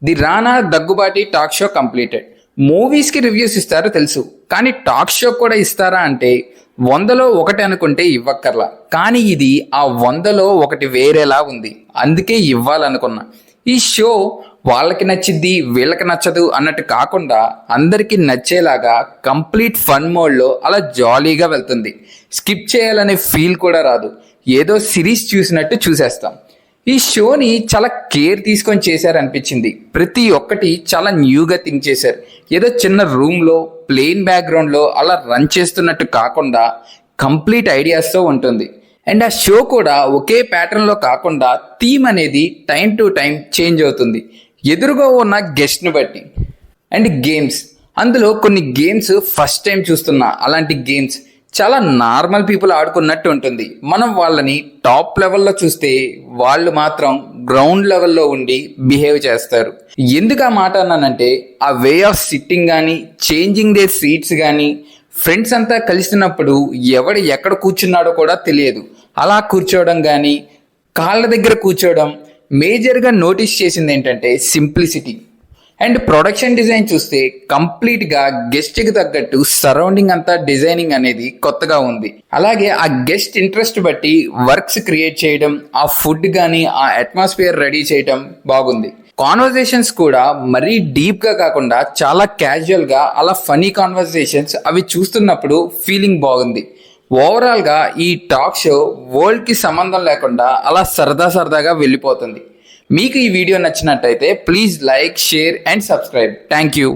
The Rana Daggubati talk show completed. మూవీస్కి reviews ఇస్తారో తెలుసు, కానీ టాక్ షో కూడా ఇస్తారా అంటే 100లో 1 అనుకుంటే ఇవ్వక్కర్లా. కానీ ఇది ఆ 100లో 1 వేరేలా ఉంది, అందుకే ఇవ్వాలనుకున్నా. ఈ షో వాళ్ళకి నచ్చిద్ది వీళ్ళకి నచ్చదు అన్నట్టు కాకుండా అందరికీ నచ్చేలాగా కంప్లీట్ ఫన్ మోడ్లో అలా జాలీగా వెళ్తుంది. స్కిప్ చేయాలనే ఫీల్ కూడా రాదు, ఏదో సిరీస్ చూసినట్టు చూసేస్తాం. ఈ షోని చాలా కేర్ తీసుకొని చేశారనిపించింది. ప్రతి ఒక్కటి చాలా న్యూగా థింక్ చేశారు. ఏదో చిన్న రూమ్లో ప్లెయిన్ బ్యాక్గ్రౌండ్లో అలా రన్ చేస్తున్నట్టు కాకుండా కంప్లీట్ ఐడియాస్తో ఉంటుంది. అండ్ ఆ షో కూడా ఒకే ప్యాటర్న్లో కాకుండా థీమ్ అనేది టైం టు టైం చేంజ్ అవుతుంది, ఎదురుగా ఉన్న గెస్ట్ని బట్టి. అండ్ గేమ్స్, అందులో కొన్ని గేమ్స్ ఫస్ట్ టైం చూస్తున్నా. అలాంటి గేమ్స్ చాలా నార్మల్ పీపుల్ ఆడుకున్నట్టు ఉంటుంది. మనం వాళ్ళని టాప్ లెవెల్లో చూస్తే వాళ్ళు మాత్రం గ్రౌండ్ లెవెల్లో ఉండి బిహేవ్ చేస్తారు. ఎందుకు ఆ మాట అన్నానంటే ఆ వే ఆఫ్ సిట్టింగ్ కానీ, చేంజింగ్ దే సీట్స్ కానీ, ఫ్రెండ్స్ అంతా కలిసినప్పుడు ఎవడు ఎక్కడ కూర్చున్నాడో కూడా తెలియదు. అలా కూర్చోవడం కానీ, కాళ్ళ దగ్గర కూర్చోవడం. మేజర్గా నోటీస్ చేసింది ఏంటంటే సింప్లిసిటీ. అండ్ ప్రొడక్షన్ డిజైన్ చూస్తే కంప్లీట్గా గెస్ట్కి తగ్గట్టు సరౌండింగ్ అంతా డిజైనింగ్ అనేది కొత్తగా ఉంది. అలాగే ఆ గెస్ట్ ఇంట్రెస్ట్ బట్టి వర్క్స్ క్రియేట్ చేయడం, ఆ ఫుడ్ కానీ ఆ అట్మాస్ఫియర్ రెడీ చేయడం బాగుంది. కాన్వర్జేషన్స్ కూడా మరీ డీప్గా కాకుండా చాలా క్యాజువల్గా అలా ఫనీ కాన్వర్జేషన్స్, అవి చూస్తున్నప్పుడు ఫీలింగ్ బాగుంది. ఓవరాల్గా ఈ టాక్ షో వరల్డ్కి సంబంధం లేకుండా అలా సరదాగా వెళ్ళిపోతుంది. మీకు ఈ వీడియో నచ్చినట్టయితే please like, share and subscribe. Thank you.